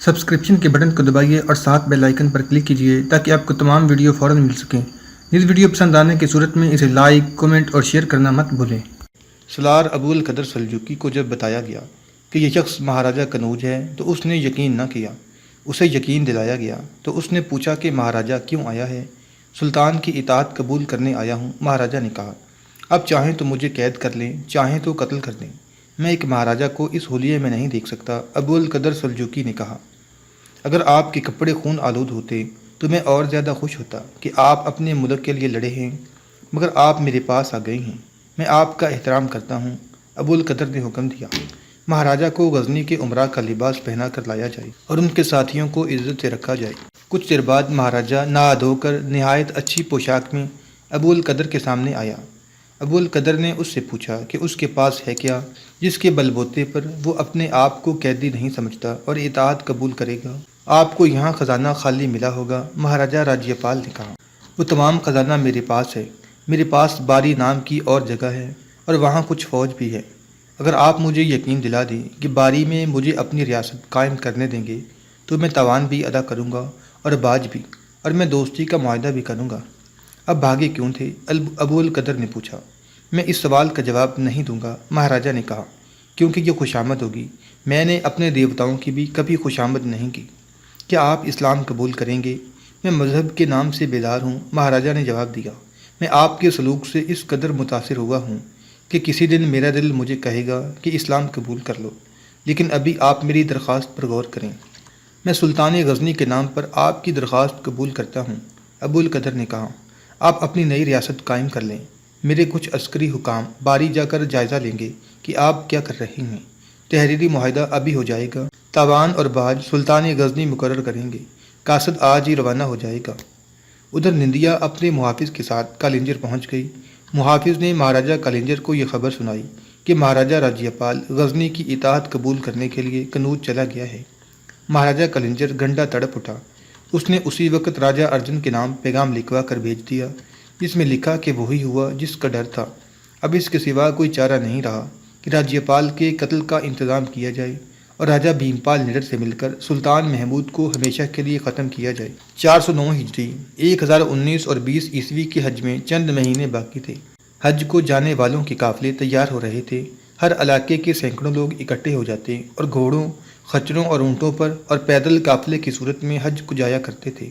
Subscription کے button کو دبائیے اور ساتھ بیل آئیکن پر کلک کیجیے تاکہ آپ کو تمام ویڈیو فوراً مل سکیں۔ اس ویڈیو پسند آنے کی صورت میں اسے لائک، کمنٹ اور شیئر کرنا مت بھولیں۔ سالار ابو القدر سلجوقی کو جب بتایا گیا کہ یہ شخص مہاراجہ کنوج ہے تو اس نے یقین نہ کیا۔ اسے یقین دلایا گیا تو اس نے پوچھا کہ مہاراجہ کیوں آیا ہے؟ سلطان کی اطاعت قبول کرنے آیا ہوں، مہاراجہ نے کہا۔ اب چاہیں تو مجھے قید کر لیں، چاہیں تو قتل کر دیں، میں ایک مہاراجہ کو اس حلیے میں نہیں دیکھ سکتا، ابو القدر سلجوقی نے کہا۔ اگر آپ کے کپڑے خون آلود ہوتے تو میں اور زیادہ خوش ہوتا کہ آپ اپنے ملک کے لیے لڑے ہیں، مگر آپ میرے پاس آ گئے ہیں، میں آپ کا احترام کرتا ہوں۔ ابو القدر نے حکم دیا، مہاراجہ کو غزنی کے امراء کا لباس پہنا کر لایا جائے اور ان کے ساتھیوں کو عزت سے رکھا جائے۔ کچھ دیر بعد مہاراجہ نہا دھو کر نہایت اچھی پوشاک میں ابو القدر کے سامنے آیا۔ ابو القدر نے اس سے پوچھا کہ اس کے پاس ہے کیا جس کے بل بوتے پر وہ اپنے آپ کو قیدی نہیں سمجھتا اور اطاعت قبول کرے گا؟ آپ کو یہاں خزانہ خالی ملا ہوگا، مہاراجہ راجیپال نے کہا۔ وہ تمام خزانہ میرے پاس ہے، میرے پاس باری نام کی اور جگہ ہے اور وہاں کچھ فوج بھی ہے۔ اگر آپ مجھے یقین دلا دیں کہ باری میں مجھے اپنی ریاست قائم کرنے دیں گے تو میں تاوان بھی ادا کروں گا اور باج بھی، اور میں دوستی کا معاہدہ بھی کروں گا۔ اب بھاگے کیوں تھے؟ ابو القدر نے پوچھا۔ میں اس سوال کا جواب نہیں دوں گا، مہاراجہ نے کہا، کیونکہ یہ خوشامد ہوگی۔ میں نے اپنے دیوتاؤں کی بھی کبھی خوشامد نہیں کی۔ کیا آپ اسلام قبول کریں گے؟ میں مذہب کے نام سے بیدار ہوں، مہاراجہ نے جواب دیا۔ میں آپ کے سلوک سے اس قدر متاثر ہوا ہوں کہ کسی دن میرا دل مجھے کہے گا کہ اسلام قبول کر لو، لیکن ابھی آپ میری درخواست پر غور کریں۔ میں سلطان غزنی کے نام پر آپ کی درخواست قبول کرتا ہوں، ابو القدر نے کہا۔ آپ اپنی نئی ریاست قائم کر لیں، میرے کچھ عسکری حکام باری جا کر جائزہ لیں گے کہ آپ کیا کر رہے ہیں۔ تحریری معاہدہ ابھی ہو جائے گا، تاوان اور باج سلطان غزنی مقرر کریں گے، قاصد آج ہی روانہ ہو جائے گا۔ ادھر نندیا اپنے محافظ کے ساتھ کالنجر پہنچ گئی۔ محافظ نے مہاراجہ کالنجر کو یہ خبر سنائی کہ مہاراجہ راجیپال غزنی کی اطاعت قبول کرنے کے لیے کنوج چلا گیا ہے۔ مہاراجہ کالنجر گنڈا تڑپ اٹھا۔ اس نے اسی وقت راجہ ارجن کے نام پیغام لکھوا کر بھیج دیا، جس میں لکھا کہ وہی ہوا جس کا ڈر تھا۔ اب اس کے سوا کوئی چارہ نہیں رہا کہ راجیپال کے قتل کا انتظام کیا جائے اور راجہ بھیمپال نڈر سے مل کر سلطان محمود کو ہمیشہ کے لیے ختم کیا جائے۔ 409 ہجری 1019 اور 20 عیسوی کے حج میں چند مہینے باقی تھے۔ حج کو جانے والوں کے قافلے تیار ہو رہے تھے۔ ہر علاقے کے سینکڑوں لوگ اکٹھے ہو جاتے اور گھوڑوں، خچروں اور اونٹوں پر اور پیدل قافلے کی صورت میں حج کو جایا کرتے تھے۔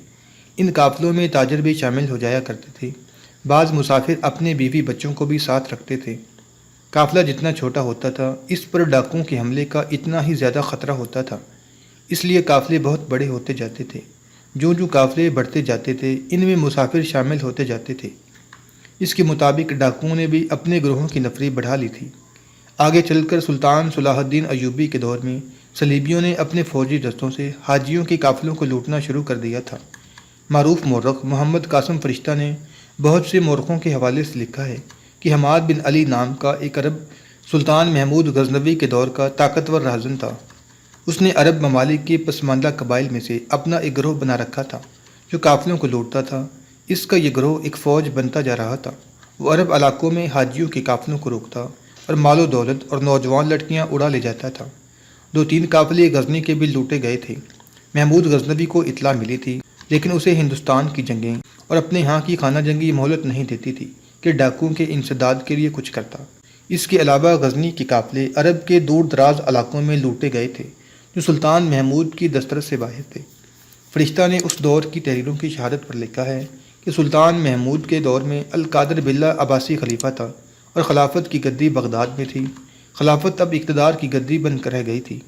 ان قافلوں میں تاجر بھی شامل ہو جایا کرتے تھے۔ بعض مسافر اپنے بیوی بچوں کو بھی ساتھ رکھتے تھے۔ قافلہ جتنا چھوٹا ہوتا تھا، اس پر ڈاکوؤں کے حملے کا اتنا ہی زیادہ خطرہ ہوتا تھا، اس لیے قافلے بہت بڑے ہوتے جاتے تھے۔ جو قافلے بڑھتے جاتے تھے، ان میں مسافر شامل ہوتے جاتے تھے۔ اس کے مطابق ڈاکوؤں نے بھی اپنے گروہوں کی نفری بڑھا لی تھی۔ آگے چل کر سلطان صلاح الدین ایوبی کے دور میں صلیبیوں نے اپنے فوجی دستوں سے حاجیوں کے قافلوں کو لوٹنا شروع کر دیا تھا۔ معروف مورخ محمد قاسم فرشتہ نے بہت سے مورخوں کے حوالے سے لکھا ہے کہ حماد بن علی نام کا ایک عرب سلطان محمود غزنوی کے دور کا طاقتور راہزن تھا۔ اس نے عرب ممالک کے پسماندہ قبائل میں سے اپنا ایک گروہ بنا رکھا تھا جو قافلوں کو لوٹتا تھا۔ اس کا یہ گروہ ایک فوج بنتا جا رہا تھا۔ وہ عرب علاقوں میں حاجیوں کے قافلوں کو روکتا اور مال و دولت اور نوجوان لڑکیاں اڑا لے جاتا تھا۔ 2-3 قافلے غزنی کے بھی لوٹے گئے تھے۔ محمود غزنوی کو اطلاع ملی تھی، لیکن اسے ہندوستان کی جنگیں اور اپنے ہاں کی خانہ جنگی مہلت نہیں دیتی تھی کہ ڈاکوؤں کے انسداد کے لیے کچھ کرتا۔ اس کے علاوہ غزنی کے قافلے عرب کے دور دراز علاقوں میں لوٹے گئے تھے جو سلطان محمود کی دسترس سے باہر تھے۔ فرشتہ نے اس دور کی تحریروں کی شہادت پر لکھا ہے کہ سلطان محمود کے دور میں القادر باللہ عباسی خلیفہ تھا اور خلافت کی گدی بغداد میں تھی۔ خلافت اب اقتدار کی گدی بن کر رہ گئی تھی۔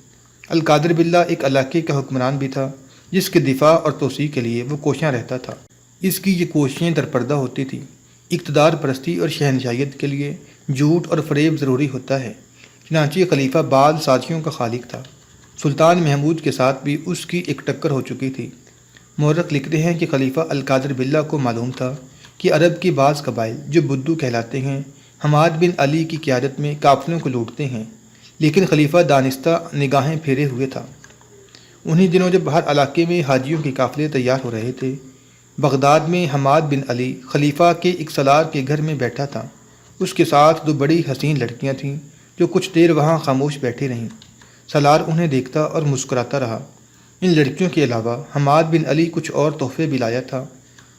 القادر باللہ ایک علاقے کا حکمران بھی تھا جس کے دفاع اور توسیع کے لیے وہ کوشاں رہتا تھا۔ اس کی یہ کوششیں درپردہ ہوتی تھیں۔ اقتدار پرستی اور شہنشاہیت کے لیے جھوٹ اور فریب ضروری ہوتا ہے، چنانچہ خلیفہ بعض سازشوں کا خالق تھا۔ سلطان محمود کے ساتھ بھی اس کی ایک ٹکر ہو چکی تھی۔ مورخ لکھتے ہیں کہ خلیفہ القادر باللہ کو معلوم تھا کہ عرب کے بعض قبائل جو بدو کہلاتے ہیں حماد بن علی کی قیادت میں قافلوں کو لوٹتے ہیں، لیکن خلیفہ دانستہ نگاہیں پھیرے ہوئے تھا۔ انہی دنوں جب ہر علاقے میں حاجیوں کے قافلے تیار ہو رہے تھے، بغداد میں حماد بن علی خلیفہ کے ایک سالار کے گھر میں بیٹھا تھا۔ اس کے ساتھ 2 بڑی حسین لڑکیاں تھیں جو کچھ دیر وہاں خاموش بیٹھی رہیں۔ سالار انہیں دیکھتا اور مسکراتا رہا۔ ان لڑکیوں کے علاوہ حماد بن علی کچھ اور تحفے بھی لایا تھا۔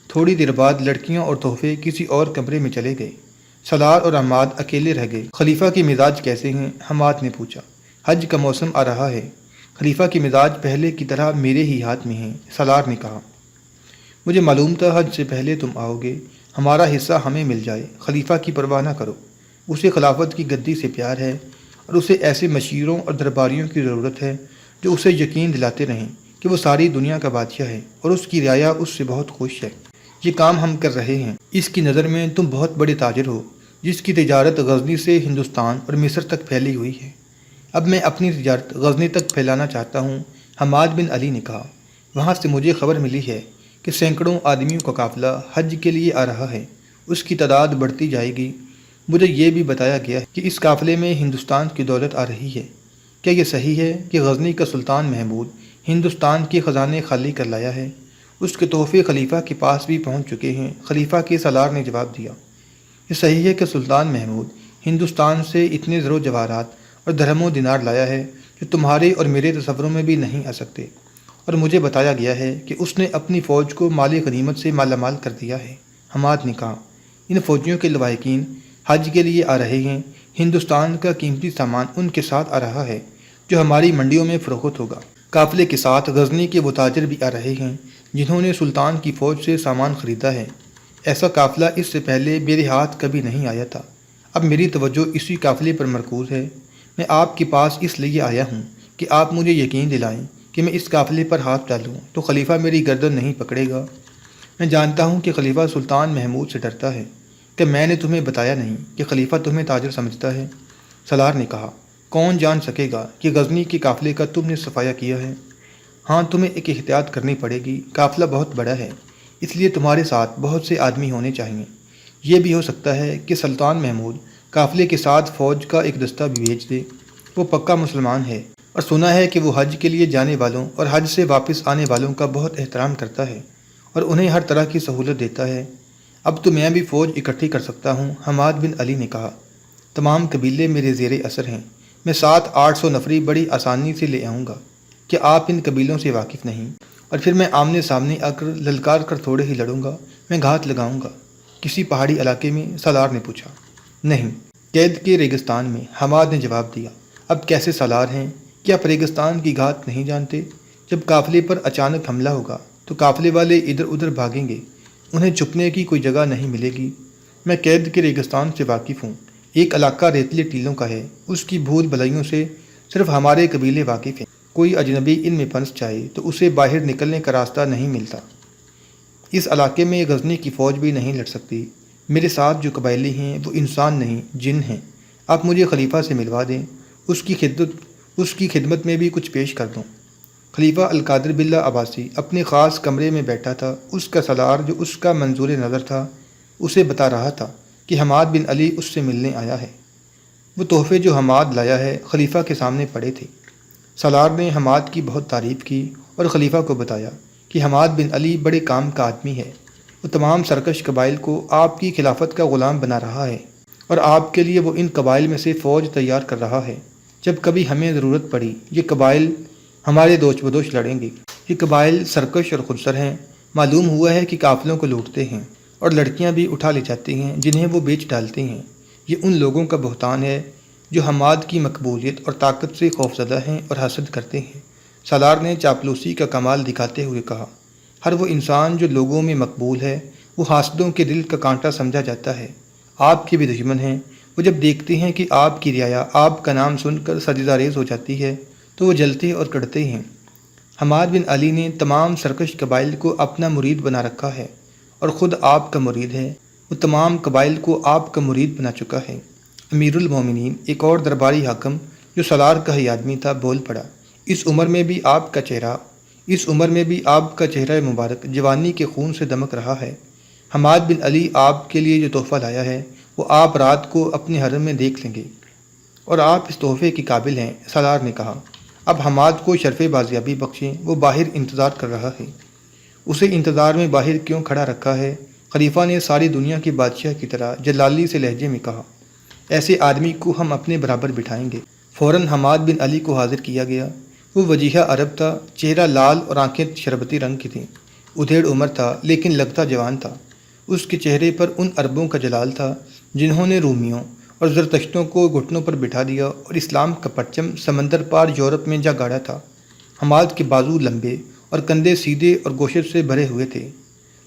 تھوڑی دیر بعد لڑکیاں اور تحفے کسی اور کمرے میں چلے گئے۔ سالار اور حماد اکیلے رہ گئے۔ خلیفہ کے مزاج کیسے ہیں؟ حماد نے پوچھا۔ حج کا موسم آ رہا ہے، خلیفہ کی مزاج پہلے کی طرح میرے ہی ہاتھ میں ہیں، سالار نے کہا۔ مجھے معلوم تھا حج سے پہلے تم آؤ گے، ہمارا حصہ ہمیں مل جائے۔ خلیفہ کی پرواہ نہ کرو، اسے خلافت کی گدی سے پیار ہے اور اسے ایسے مشیروں اور درباریوں کی ضرورت ہے جو اسے یقین دلاتے رہیں کہ وہ ساری دنیا کا بادشاہ ہے اور اس کی رعایا اس سے بہت خوش ہے۔ یہ کام ہم کر رہے ہیں۔ اس کی نظر میں تم بہت بڑے تاجر ہو جس کی تجارت غزنی سے ہندوستان اور مصر تک پھیلی ہوئی ہے۔ اب میں اپنی تجارت غزنی تک پھیلانا چاہتا ہوں، حماد بن علی نے کہا۔ وہاں سے مجھے خبر ملی ہے کہ سینکڑوں آدمیوں کا قافلہ حج کے لیے آ رہا ہے، اس کی تعداد بڑھتی جائے گی۔ مجھے یہ بھی بتایا گیا ہے کہ اس قافلے میں ہندوستان کی دولت آ رہی ہے۔ کیا یہ صحیح ہے کہ غزنی کا سلطان محمود ہندوستان کے خزانے خالی کر لایا ہے؟ اس کے تحفے خلیفہ کے پاس بھی پہنچ چکے ہیں، خلیفہ کے سالار نے جواب دیا۔ یہ صحیح ہے کہ سلطان محمود ہندوستان سے اتنے زر و جواہرات اور درہم و دینار لایا ہے جو تمہارے اور میرے تصوروں میں بھی نہیں آ سکتے، اور مجھے بتایا گیا ہے کہ اس نے اپنی فوج کو مالی غنیمت سے مالا مال کر دیا ہے۔ حماد نے کہا۔ ان فوجیوں کے لواحقین حج کے لیے آ رہے ہیں، ہندوستان کا قیمتی سامان ان کے ساتھ آ رہا ہے جو ہماری منڈیوں میں فروخت ہوگا۔ قافلے کے ساتھ غزنی کے وہ تاجر بھی آ رہے ہیں جنہوں نے سلطان کی فوج سے سامان خریدا ہے۔ ایسا قافلہ اس سے پہلے میرے ہاتھ کبھی نہیں آیا تھا۔ اب میری توجہ اسی قافلے پر مرکوز ہے۔ میں آپ کے پاس اس لیے آیا ہوں کہ آپ مجھے یقین دلائیں کہ میں اس قافلے پر ہاتھ ڈالوں تو خلیفہ میری گردن نہیں پکڑے گا۔ میں جانتا ہوں کہ خلیفہ سلطان محمود سے ڈرتا ہے۔ کہ میں نے تمہیں بتایا نہیں کہ خلیفہ تمہیں تاجر سمجھتا ہے؟ سالار نے کہا۔ کون جان سکے گا کہ غزنی کے قافلے کا تم نے صفایا کیا ہے؟ ہاں، تمہیں ایک احتیاط کرنی پڑے گی۔ قافلہ بہت بڑا ہے، اس لیے تمہارے ساتھ بہت سے آدمی ہونے چاہئیں۔ یہ بھی ہو سکتا ہے کہ سلطان محمود قافلے کے ساتھ فوج کا ایک دستہ بھی بھیج دے۔ وہ پکا مسلمان ہے اور سنا ہے کہ وہ حج کے لیے جانے والوں اور حج سے واپس آنے والوں کا بہت احترام کرتا ہے اور انہیں ہر طرح کی سہولت دیتا ہے۔ اب تو میں بھی فوج اکٹھی کر سکتا ہوں، حماد بن علی نے کہا۔ تمام قبیلے میرے زیر اثر ہیں، میں 700-800 نفری بڑی آسانی سے لے آؤں گا۔ کہ آپ ان قبیلوں سے واقف نہیں؟ اور پھر میں آمنے سامنے آ کر للکار کر تھوڑے ہی لڑوں گا، میں گھات لگاؤں گا۔ کسی پہاڑی علاقے میں؟ سالار نے پوچھا۔ نہیں، قید کے ریگستان میں، حماد نے جواب دیا۔ اب کیسے سالار ہیں؟ کیا آپ ریگستان کی گھات نہیں جانتے؟ جب قافلے پر اچانک حملہ ہوگا تو قافلے والے ادھر ادھر بھاگیں گے، انہیں چھپنے کی کوئی جگہ نہیں ملے گی۔ میں قید کے ریگستان سے واقف ہوں۔ ایک علاقہ ریتلے ٹیلوں کا ہے، اس کی بھول بھلائیوں سے صرف ہمارے قبیلے واقف ہیں۔ کوئی اجنبی ان میں پھنس جائے تو اسے باہر نکلنے کا راستہ نہیں ملتا۔ اس علاقے میں غزنی کی فوج بھی نہیں لڑ سکتی۔ میرے ساتھ جو قبائلی ہیں وہ انسان نہیں، جن ہیں۔ آپ مجھے خلیفہ سے ملوا دیں، اس کی خدمت میں بھی کچھ پیش کر دوں۔ خلیفہ القادر باللہ عباسی اپنے خاص کمرے میں بیٹھا تھا۔ اس کا سالار جو اس کا منظور نظر تھا اسے بتا رہا تھا کہ حماد بن علی اس سے ملنے آیا ہے۔ وہ تحفے جو حماد لایا ہے خلیفہ کے سامنے پڑے تھے۔ سالار نے حماد کی بہت تعریف کی اور خلیفہ کو بتایا کہ حماد بن علی بڑے کام کا آدمی ہے۔ وہ تمام سرکش قبائل کو آپ کی خلافت کا غلام بنا رہا ہے اور آپ کے لیے وہ ان قبائل میں سے فوج تیار کر رہا ہے۔ جب کبھی ہمیں ضرورت پڑی یہ قبائل ہمارے دوش بدوش لڑیں گے۔ یہ قبائل سرکش اور خودسر ہیں۔ معلوم ہوا ہے کہ قافلوں کو لوٹتے ہیں اور لڑکیاں بھی اٹھا لے جاتے ہیں جنہیں وہ بیچ ڈالتے ہیں۔ یہ ان لوگوں کا بہتان ہے جو حماد کی مقبولیت اور طاقت سے خوفزدہ ہیں اور حسد کرتے ہیں۔ سالار نے چاپلوسی کا کمال دکھاتے ہوئے کہا۔ ہر وہ انسان جو لوگوں میں مقبول ہے وہ حاسدوں کے دل کا کانٹا سمجھا جاتا ہے۔ آپ کے بھی دشمن ہیں، وہ جب دیکھتے ہیں کہ آپ کی رعایا آپ کا نام سن کر سجدہ ریز ہو جاتی ہے تو وہ جلتے اور کڑتے ہیں۔ حماد بن علی نے تمام سرکش قبائل کو اپنا مرید بنا رکھا ہے اور خود آپ کا مرید ہے۔ وہ تمام قبائل کو آپ کا مرید بنا چکا ہے۔ امیر المومنین ایک اور درباری حاکم جو سالار کا ہی آدمی تھا بول پڑا۔ اس عمر میں بھی آپ کا چہرہ مبارک جوانی کے خون سے دمک رہا ہے۔ حماد بن علی آپ کے لیے جو تحفہ لایا ہے وہ آپ رات کو اپنے حرم میں دیکھ لیں گے اور آپ اس تحفے کے قابل ہیں، سالار نے کہا۔ اب حماد کو شرف بازیابی بخشیں، وہ باہر انتظار کر رہا ہے۔ اسے انتظار میں باہر کیوں کھڑا رکھا ہے؟ خلیفہ نے ساری دنیا کے بادشاہ کی طرح جلالی سے لہجے میں کہا۔ ایسے آدمی کو ہم اپنے برابر بٹھائیں گے۔ فوراً حماد بن علی کو حاضر کیا گیا۔ وہ وجیحہ عرب تھا، چہرہ لال اور آنکھیں شربتی رنگ کی تھیں۔ ادھیڑ عمر تھا لیکن لگتا جوان تھا۔ اس کے چہرے پر ان عربوں کا جلال تھا جنہوں نے رومیوں اور زرتشتوں کو گھٹنوں پر بٹھا دیا اور اسلام کا پرچم سمندر پار یورپ میں جا گاڑا تھا۔ حماد کے بازو لمبے اور کندھے سیدھے اور گوشت سے بھرے ہوئے تھے۔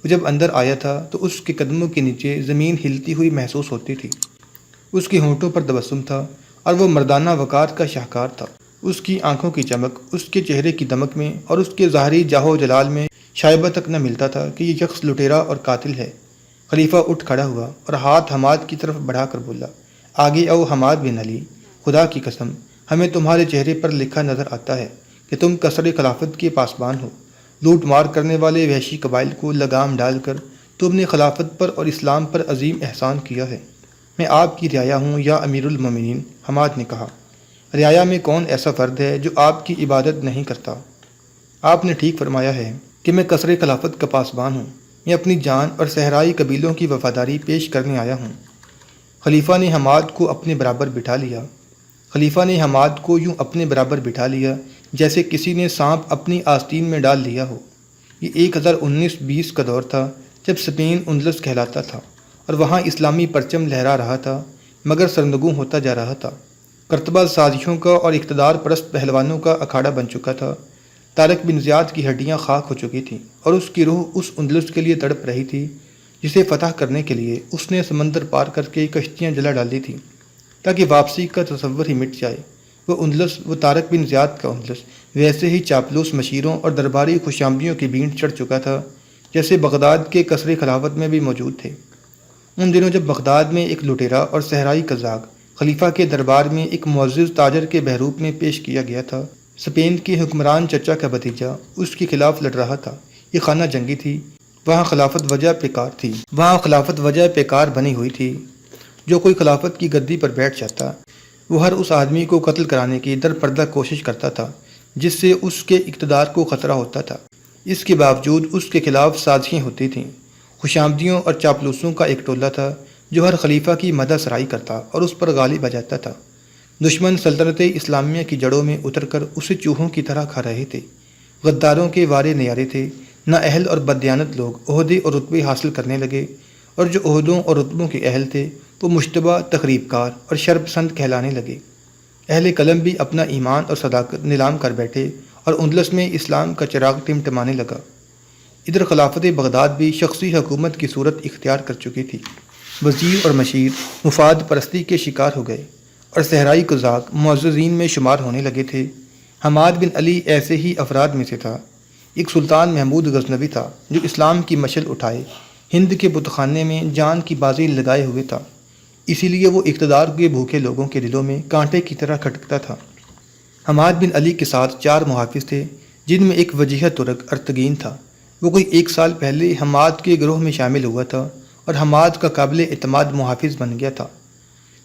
وہ جب اندر آیا تھا تو اس کے قدموں کے نیچے زمین ہلتی ہوئی محسوس ہوتی تھی۔ اس کے ہونٹوں پر تبسم تھا اور وہ مردانہ وقار کا شاہکار تھا۔ اس کی آنکھوں کی چمک، اس کے چہرے کی دمک میں اور اس کے ظاہری جاہ و جلال میں شائبہ تک نہ ملتا تھا کہ یہ شخص لٹیرا اور قاتل ہے۔ خلیفہ اٹھ کھڑا ہوا اور ہاتھ حماد کی طرف بڑھا کر بولا، آگے آؤ حماد بن علی، خدا کی قسم ہمیں تمہارے چہرے پر لکھا نظر آتا ہے کہ تم کثر خلافت کے پاسبان ہو۔ لوٹ مار کرنے والے وحشی قبائل کو لگام ڈال کر تم نے خلافت پر اور اسلام پر عظیم احسان کیا ہے۔ میں آپ کی رعایا ہوں یا امیر المومنین، حماد نے کہا۔ رعایا میں کون ایسا فرد ہے جو آپ کی عبادت نہیں کرتا؟ آپ نے ٹھیک فرمایا ہے کہ میں کثر خلافت کا پاسبان ہوں۔ میں اپنی جان اور صحرائی قبیلوں کی وفاداری پیش کرنے آیا ہوں۔ خلیفہ نے حماد کو اپنے برابر بٹھا لیا۔ خلیفہ نے حماد کو یوں اپنے برابر بٹھا لیا جیسے کسی نے سانپ اپنی آستین میں ڈال لیا ہو۔ یہ 1019-20 کا دور تھا جب اسپین اندلس کہلاتا تھا اور وہاں اسلامی پرچم لہرا رہا تھا مگر سرنگوں ہوتا جا رہا تھا۔ کرتبہ سازشوں کا اور اقتدار پرست پہلوانوں کا اکھاڑا بن چکا تھا۔ طارق بن زیاد کی ہڈیاں خاک ہو چکی تھیں اور اس کی روح اس اندلس کے لیے تڑپ رہی تھی جسے فتح کرنے کے لیے اس نے سمندر پار کر کے کشتیاں جلا ڈالی تھیں تاکہ واپسی کا تصور ہی مٹ جائے۔ وہ اندلس، وہ طارق بن زیاد کا اندلس ویسے ہی چاپلوس مشیروں اور درباری خوشامدیوں کی بھینٹ چڑھ چکا تھا جیسے بغداد کے کثر خلافت میں بھی موجود تھے۔ ان دنوں جب بغداد میں ایک لٹیرا اور صحرائی قزاق خلیفہ کے دربار میں ایک معزز تاجر کے بحروپ میں پیش کیا گیا تھا۔ اسپین کے حکمران چچا کا بھتیجا اس کے خلاف لڑ رہا تھا۔ یہ خانہ جنگی تھی، وہاں خلافت وجہ پیکار تھی، وہاں خلافت وجہ پیکار بنی ہوئی تھی۔ جو کوئی خلافت کی گدی پر بیٹھ جاتا وہ ہر اس آدمی کو قتل کرانے کی در پردہ کوشش کرتا تھا جس سے اس کے اقتدار کو خطرہ ہوتا تھا۔ اس کے باوجود اس کے خلاف سازشیں ہوتی تھیں۔ خوشامدیوں اور چاپلوسوں کا ایک ٹولہ تھا جو ہر خلیفہ کی مدح سرائی کرتا اور اس پر غالب آ جاتا تھا۔ دشمن سلطنت اسلامیہ کی جڑوں میں اتر کر اسے چوہوں کی طرح کھا رہے تھے۔ غداروں کے وارے نیارے تھے۔ نااہل اور بددیانت لوگ عہدے اور رتبے حاصل کرنے لگے اور جو عہدوں اور رتبوں کے اہل تھے وہ مشتبہ، تخریب کار اور شر پسند کہلانے لگے۔ اہل قلم بھی اپنا ایمان اور صداقت نیلام کر بیٹھے اور اندلس میں اسلام کا چراغ ٹمٹمانے لگا۔ ادھر خلافت بغداد بھی شخصی حکومت کی صورت اختیار کر چکی تھی۔ وزیر اور مشیر مفاد پرستی کے شکار ہو گئے اور صحرائی قزاق معززین میں شمار ہونے لگے تھے۔ حماد بن علی ایسے ہی افراد میں سے تھا۔ ایک سلطان محمود غزنوی تھا جو اسلام کی مشعل اٹھائے ہند کے بت خانے میں جان کی بازی لگائے ہوئے تھا، اسی لیے وہ اقتدار کے بھوکے لوگوں کے دلوں میں کانٹے کی طرح کھٹکتا تھا۔ حماد بن علی کے ساتھ 4 محافظ تھے جن میں ایک وجیحہ ترک ارتگین تھا۔ وہ کوئی 1 سال پہلے حماد کے گروہ میں شامل ہوا تھا اور حماد کا قابل اعتماد محافظ بن گیا تھا۔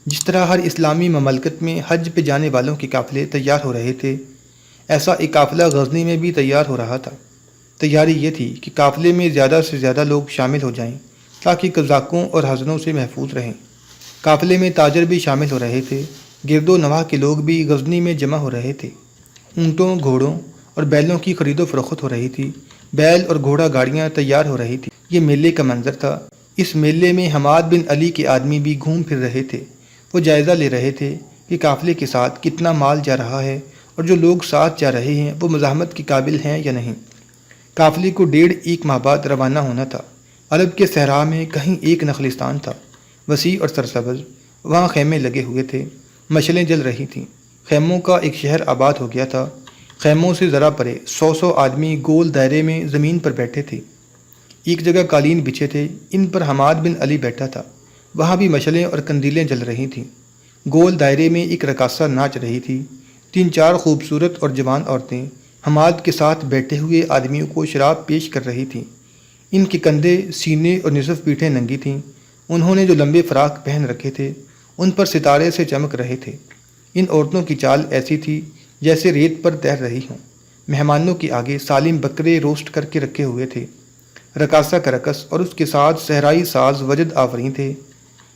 جس طرح ہر اسلامی مملکت میں حج پہ جانے والوں کے قافلے تیار ہو رہے تھے، ایسا ایک قافلہ غزنی میں بھی تیار ہو رہا تھا۔ تیاری یہ تھی کہ قافلے میں زیادہ سے زیادہ لوگ شامل ہو جائیں تاکہ قزاقوں اور ہزنوں سے محفوظ رہیں۔ قافلے میں تاجر بھی شامل ہو رہے تھے۔ گرد و نواح کے لوگ بھی غزنی میں جمع ہو رہے تھے۔ اونٹوں، گھوڑوں اور بیلوں کی خرید و فروخت ہو رہی تھی۔ بیل اور گھوڑا گاڑیاں تیار ہو رہی تھیں۔ یہ میلے کا منظر تھا۔ اس میلے میں حماد بن علی کے آدمی بھی گھوم پھر رہے تھے۔ وہ جائزہ لے رہے تھے کہ قافلے کے ساتھ کتنا مال جا رہا ہے اور جو لوگ ساتھ جا رہے ہیں وہ مزاحمت کے قابل ہیں یا نہیں۔ قافلے کو 1.5 ماہ بعد روانہ ہونا تھا۔ عرب کے صحرا میں کہیں ایک نخلستان تھا، وسیع اور سرسبز۔ وہاں خیمے لگے ہوئے تھے، مشلیں جل رہی تھیں۔ خیموں کا ایک شہر آباد ہو گیا تھا۔ خیموں سے ذرا پرے 100 آدمی گول دائرے میں زمین پر بیٹھے تھے۔ ایک جگہ قالین بچھے تھے، ان پر حماد بن علی بیٹھا تھا۔ وہاں بھی مشلیں اور کندیلیں جل رہی تھیں۔ گول دائرے میں ایک رقاصہ ناچ رہی تھی۔ 3-4 خوبصورت اور جوان عورتیں حماد کے ساتھ بیٹھے ہوئے آدمیوں کو شراب پیش کر رہی تھیں۔ ان کے کندھے، سینے اور نصف پیٹھیں ننگی تھیں۔ انہوں نے جو لمبے فراق پہن رکھے تھے ان پر ستارے سے چمک رہے تھے۔ ان عورتوں کی چال ایسی تھی جیسے ریت پر تیر رہی ہوں۔ مہمانوں کے آگے سالم بکرے روسٹ کر کے رکھے ہوئے تھے۔ رقاصہ کا رقص اور اس کے ساتھ صحرائی ساز وجد آفریں تھے۔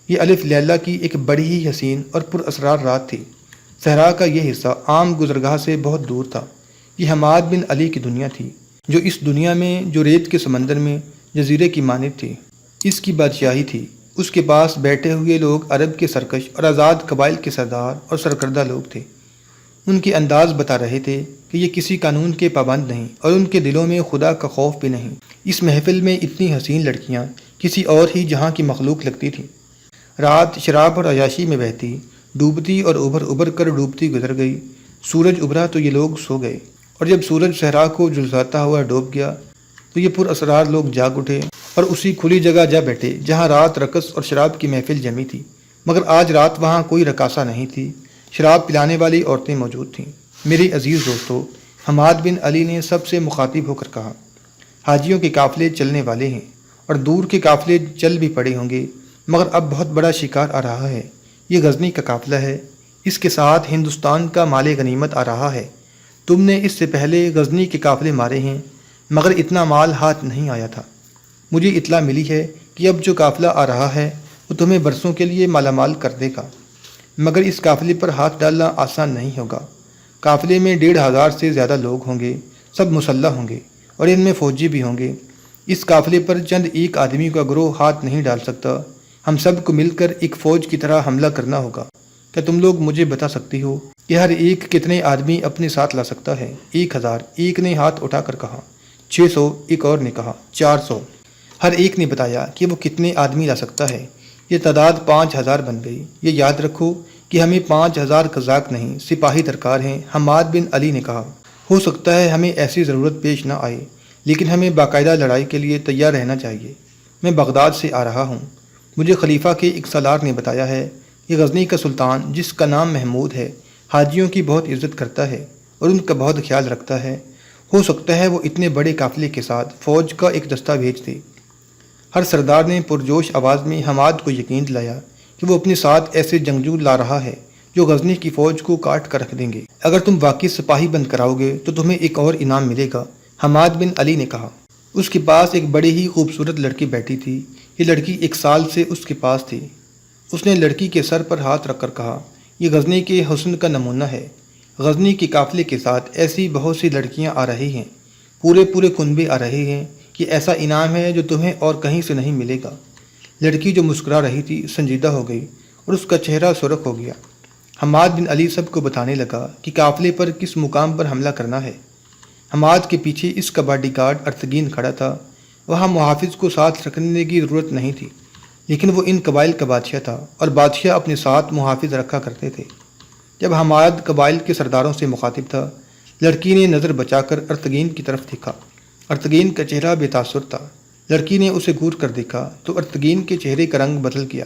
یہ الف لیلہ کی ایک بڑی ہی حسین اور پر اسرار رات تھی۔ صحرا کا یہ حصہ عام گزرگاہ سے بہت دور تھا۔ یہ حماد بن علی کی دنیا تھی، جو اس دنیا میں جو ریت کے سمندر میں جزیرے کی مانند تھی۔ اس کی بادشاہی تھی۔ اس کے پاس بیٹھے ہوئے لوگ عرب کے سرکش اور آزاد قبائل کے سردار اور سرکردہ لوگ تھے۔ ان کے انداز بتا رہے تھے کہ یہ کسی قانون کے پابند نہیں اور ان کے دلوں میں خدا کا خوف بھی نہیں۔ اس محفل میں اتنی حسین لڑکیاں کسی اور ہی جہاں کی مخلوق لگتی تھیں۔ رات شراب اور عیاشی میں بہتی، ڈوبتی اور ابھر کر ڈوبتی گزر گئی۔ سورج ابھرا تو یہ لوگ سو گئے، اور جب سورج صحرا کو جھلساتا ہوا ڈوب گیا تو یہ پر اسرار لوگ جاگ اٹھے اور اسی کھلی جگہ جا بیٹھے جہاں رات رقص اور شراب کی محفل جمی تھی۔ مگر آج رات وہاں کوئی رقاصہ نہیں تھی، شراب پلانے والی عورتیں موجود تھیں۔ میرے عزیز دوستو، حماد بن علی نے سب سے مخاطب ہو کر کہا، حاجیوں کے قافلے چلنے والے ہیں اور دور کے قافلے چل بھی پڑے ہوں گے، مگر اب بہت بڑا شکار آ رہا ہے۔ یہ غزنی کا قافلہ ہے، اس کے ساتھ ہندوستان کا مال غنیمت آ رہا ہے۔ تم نے اس سے پہلے غزنی کے قافلے مارے ہیں، مگر اتنا مال ہاتھ نہیں آیا تھا۔ مجھے اطلاع ملی ہے کہ اب جو قافلہ آ رہا ہے وہ تمہیں برسوں کے لیے مالا مال کر دے گا، مگر اس قافلے پر ہاتھ ڈالنا آسان نہیں ہوگا۔ قافلے میں 1500 سے زیادہ لوگ ہوں گے، سب مسلح ہوں گے اور ان میں فوجی بھی ہوں گے۔ اس قافلے پر چند ایک آدمی کا گروہ ہاتھ نہیں ڈال سکتا، ہم سب کو مل کر ایک فوج کی طرح حملہ کرنا ہوگا۔ کیا تم لوگ مجھے بتا سکتی ہو کہ ہر ایک کتنے آدمی اپنے ساتھ لا سکتا ہے؟ 1000، ایک نے ہاتھ اٹھا کر کہا۔ 600، ایک اور نے کہا۔ 400۔ ہر ایک نے بتایا کہ وہ کتنے آدمی لا سکتا ہے۔ یہ تعداد 5000 بن گئی۔ یہ یاد رکھو کہ ہمیں 5000 قزاق نہیں، سپاہی درکار ہیں، حماد بن علی نے کہا۔ ہو سکتا ہے ہمیں ایسی ضرورت پیش نہ آئے، لیکن ہمیں باقاعدہ لڑائی کے لیے تیار رہنا چاہیے۔ میں بغداد سے آ رہا ہوں۔ مجھے خلیفہ کے ایک سالار نے بتایا ہے کہ غزنی کا سلطان، جس کا نام محمود ہے، حاجیوں کی بہت عزت کرتا ہے اور ان کا بہت خیال رکھتا ہے۔ ہو سکتا ہے وہ اتنے بڑے قافلے کے ساتھ فوج کا ایک دستہ بھیج دے۔ ہر سردار نے پرجوش آواز میں حماد کو یقین دلایا کہ وہ اپنے ساتھ ایسے جنگجو لا رہا ہے جو غزنی کی فوج کو کاٹ کر رکھ دیں گے۔ اگر تم واقعی سپاہی بند کراؤ گے تو تمہیں ایک اور انعام ملے گا، حماد بن علی نے کہا۔ اس کے پاس ایک بڑی ہی خوبصورت لڑکی بیٹھی تھی۔ یہ لڑکی 1 سال سے اس کے پاس تھی۔ اس نے لڑکی کے سر پر ہاتھ رکھ کر کہا، یہ غزنی کے حسن کا نمونہ ہے۔ غزنی کے قافلے کے ساتھ ایسی بہت سی لڑکیاں آ رہی ہیں، پورے کنبے آ رہے ہیں۔ یہ ایسا انعام ہے جو تمہیں اور کہیں سے نہیں ملے گا۔ لڑکی جو مسکرا رہی تھی سنجیدہ ہو گئی اور اس کا چہرہ سرخ ہو گیا۔ حماد بن علی سب کو بتانے لگا کہ قافلے پر کس مقام پر حملہ کرنا ہے۔ حماد کے پیچھے اس کا باڈی گارڈ ارتگین کھڑا تھا۔ وہاں محافظ کو ساتھ رکھنے کی ضرورت نہیں تھی، لیکن وہ ان قبائل کا بادشاہ تھا اور بادشاہ اپنے ساتھ محافظ رکھا کرتے تھے۔ جب حماد قبائل کے سرداروں سے مخاطب تھا، لڑکی نے نظر بچا کر ارتگین کی طرف دیکھا۔ ارتگین کا چہرہ بے تاثر تھا۔ لڑکی نے اسے گور کر دیکھا تو ارتگین کے چہرے کا رنگ بدل گیا،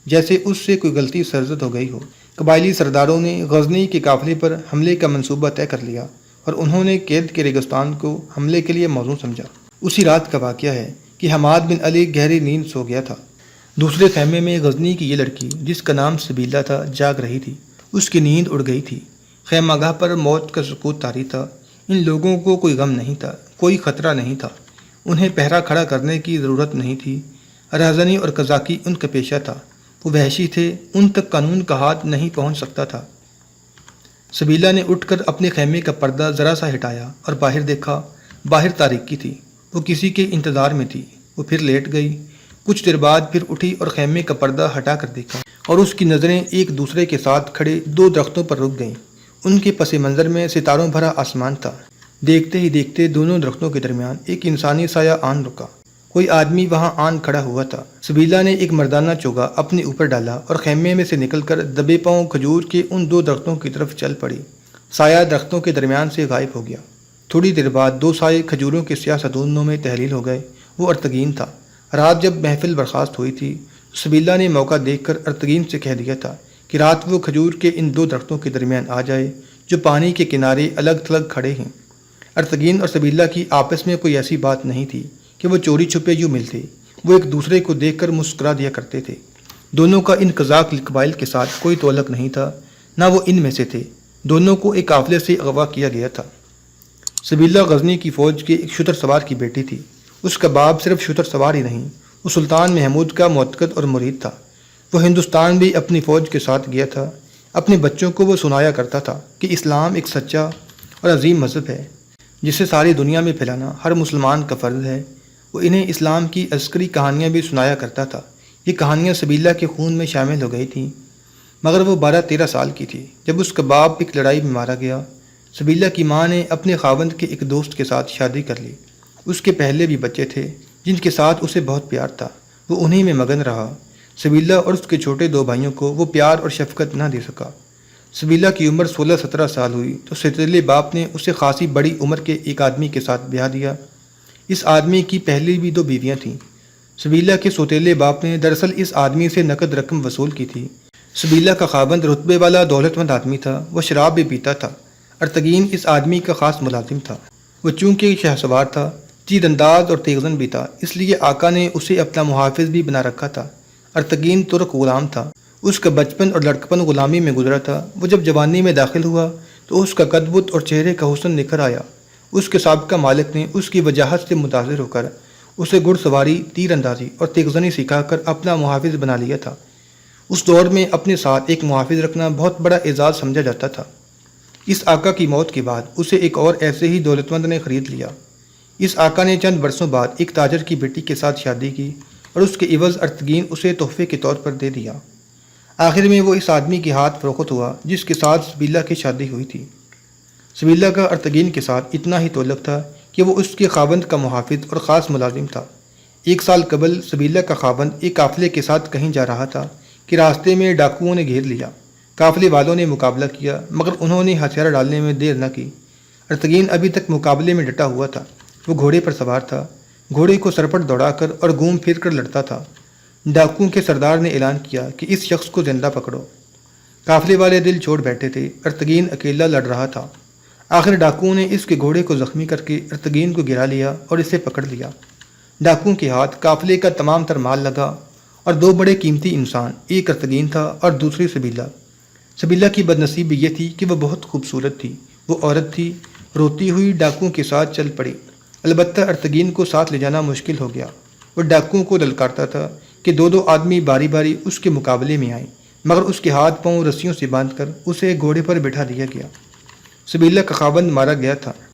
جیسے اس سے کوئی غلطی سرزد ہو گئی ہو۔ قبائلی سرداروں نے غزنی کے قافلے پر حملے کا منصوبہ طے کر لیا اور انہوں نے قید کے ریگستان کو حملے کے لیے موزوں سمجھا۔ اسی رات کا واقعہ ہے کہ حماد بن علی گہری نیند سو گیا تھا۔ دوسرے خیمے میں غزنی کی یہ لڑکی، جس کا نام سبیلہ تھا، جاگ رہی تھی۔ اس کی نیند اڑ گئی تھی۔ خیمہ گاہ پر موت کا سکوت طاری تھا۔ ان لوگوں کو کوئی غم نہیں تھا، کوئی خطرہ نہیں تھا۔ انہیں پہرا کھڑا کرنے کی ضرورت نہیں تھی۔ رہزنی اور قزاقی ان کا پیشہ تھا۔ وہ وحشی تھے، ان تک قانون کا ہاتھ نہیں پہنچ سکتا تھا۔ سبیلہ نے اٹھ کر اپنے خیمے کا پردہ ذرا سا ہٹایا اور باہر دیکھا۔ باہر تاریکی تھی۔ وہ کسی کے انتظار میں تھی۔ وہ پھر لیٹ گئی۔ کچھ دیر بعد پھر اٹھی اور خیمے کا پردہ ہٹا کر دیکھا، اور اس کی نظریں ایک دوسرے کے ساتھ کھڑے 2 درختوں پر رک گئیں۔ ان کے پس منظر میں ستاروں بھرا آسمان تھا۔ دیکھتے ہی دیکھتے دونوں درختوں کے درمیان ایک انسانی سایہ آن رکا۔ کوئی آدمی وہاں آن کھڑا ہوا تھا۔ سبیلہ نے ایک مردانہ چوگا اپنے اوپر ڈالا اور خیمے میں سے نکل کر دبے پاؤں کھجور کے ان 2 درختوں کی طرف چل پڑی۔ سایہ درختوں کے درمیان سے غائب ہو گیا۔ تھوڑی دیر بعد 2 سائے کھجوروں کے سیاہ ستونوں میں تحلیل ہو گئے۔ وہ ارتگین تھا۔ رات جب محفل برخاست ہوئی تھی، سبیلہ نے موقع دیکھ کر ارتگین سے کہہ دیا تھا کہ رات وہ کھجور کے ان 2 درختوں کے درمیان آ جائے جو پانی کے کنارے الگ تھلگ کھڑے ہیں۔ ارتگین اور سبیلہ کی آپس میں کوئی ایسی بات نہیں تھی کہ وہ چوری چھپے یوں ملتے۔ وہ ایک دوسرے کو دیکھ کر مسکرا دیا کرتے تھے۔ دونوں کا ان قزاق قبائل کے ساتھ کوئی تعلق نہیں تھا، نہ وہ ان میں سے تھے۔ دونوں کو ایک قافلے سے اغوا کیا گیا تھا۔ سبیلہ غزنی کی فوج کے ایک شتر سوار کی بیٹی تھی۔ اس کا باپ صرف شتر سوار ہی نہیں، وہ سلطان محمود کا معتقد اور مرید تھا۔ وہ ہندوستان بھی اپنی فوج کے ساتھ گیا تھا۔ اپنے بچوں کو وہ سنایا کرتا تھا کہ اسلام ایک سچا اور عظیم مذہب ہے جسے ساری دنیا میں پھیلانا ہر مسلمان کا فرض ہے۔ وہ انہیں اسلام کی عسکری کہانیاں بھی سنایا کرتا تھا۔ یہ کہانیاں سبیلہ کے خون میں شامل ہو گئی تھیں، مگر وہ 12-13 سال کی تھی جب اس کا باپ ایک لڑائی میں مارا گیا۔ سبیلہ کی ماں نے اپنے خاوند کے ایک دوست کے ساتھ شادی کر لی۔ اس کے پہلے بھی بچے تھے جن کے ساتھ اسے بہت پیار تھا، وہ انہی میں مگن رہا۔ سبیلہ اور اس کے چھوٹے 2 بھائیوں کو وہ پیار اور شفقت نہ دے سکا۔ سبیلہ کی عمر 16-17 سال ہوئی تو سوتیلے باپ نے اسے خاصی بڑی عمر کے ایک آدمی کے ساتھ بیاہ دیا۔ اس آدمی کی پہلی بھی 2 بیویاں تھیں۔ سبیلہ کے سوتیلے باپ نے دراصل اس آدمی سے نقد رقم وصول کی تھی۔ سبیلہ کا خاوند رتبے والا دولت مند آدمی تھا، وہ شراب بھی پیتا تھا۔ ارتگین اس آدمی کا خاص ملازم تھا۔ وہ چونکہ شہ سوار تھا، تیر انداز اور تیغزن بھی تھا، اس لیے آقا نے اسے اپنا محافظ بھی بنا رکھا تھا۔ ارتگین ترک غلام تھا، اس کا بچپن اور لڑکپن غلامی میں گزرا تھا۔ وہ جب جوانی میں داخل ہوا تو اس کا قد بت اور چہرے کا حسن نکھر آیا۔ اس کے سابقہ مالک نے اس کی وجاہت سے متاثر ہو کر اسے گھڑ سواری، تیر اندازی اور تیغزنی سکھا کر اپنا محافظ بنا لیا تھا۔ اس دور میں اپنے ساتھ ایک محافظ رکھنا بہت بڑا اعزاز سمجھا جاتا تھا۔ اس آقا کی موت کے بعد اسے ایک اور ایسے ہی دولت مند نے خرید لیا۔ اس آقا نے چند برسوں بعد ایک تاجر کی بیٹی کے ساتھ شادی کی اور اس کے عوض ارتگین اسے تحفے کے طور پر دے دیا۔ آخر میں وہ اس آدمی کے ہاتھ فروخت ہوا جس کے ساتھ سبیلہ کی شادی ہوئی تھی۔ سبیلہ کا ارتگین کے ساتھ اتنا ہی تعلق تھا کہ وہ اس کے خاوند کا محافظ اور خاص ملازم تھا۔ 1 سال قبل سبیلہ کا خاوند ایک قافلے کے ساتھ کہیں جا رہا تھا کہ راستے میں ڈاکوؤں نے گھیر لیا۔ قافلے والوں نے مقابلہ کیا مگر انہوں نے ہتھیار ڈالنے میں دیر نہ کی۔ ارتگین ابھی تک مقابلے میں ڈٹا ہوا تھا۔ وہ گھوڑے پر سوار تھا، گھوڑے کو سرپٹ دوڑا کر اور گھوم پھر کر لڑتا تھا۔ ڈاکوؤں کے سردار نے اعلان کیا کہ اس شخص کو زندہ پکڑو۔ قافلے والے دل چھوڑ بیٹھے تھے، ارتگین اکیلا لڑ رہا تھا۔ آخر ڈاکوؤں نے اس کے گھوڑے کو زخمی کر کے ارتگین کو گرا لیا اور اسے پکڑ لیا۔ ڈاکوؤں کے ہاتھ قافلے کا تمام تر مال لگا اور 2 بڑے قیمتی انسان، ایک ارتگین تھا اور دوسری سبیلہ۔ سبیلہ کی بدنصیبی یہ تھی کہ وہ بہت خوبصورت تھی۔ وہ عورت تھی، روتی ہوئی ڈاکوؤں کے ساتھ چل پڑی۔ البتہ ارتگین کو ساتھ لے جانا مشکل ہو گیا۔ وہ ڈاکوؤں کو للکارتا تھا کہ 2 آدمی باری باری اس کے مقابلے میں آئیں، مگر اس کے ہاتھ پاؤں رسیوں سے باندھ کر اسے گھوڑے پر بٹھا دیا گیا۔ سبیلہ کا خاوند مارا گیا تھا۔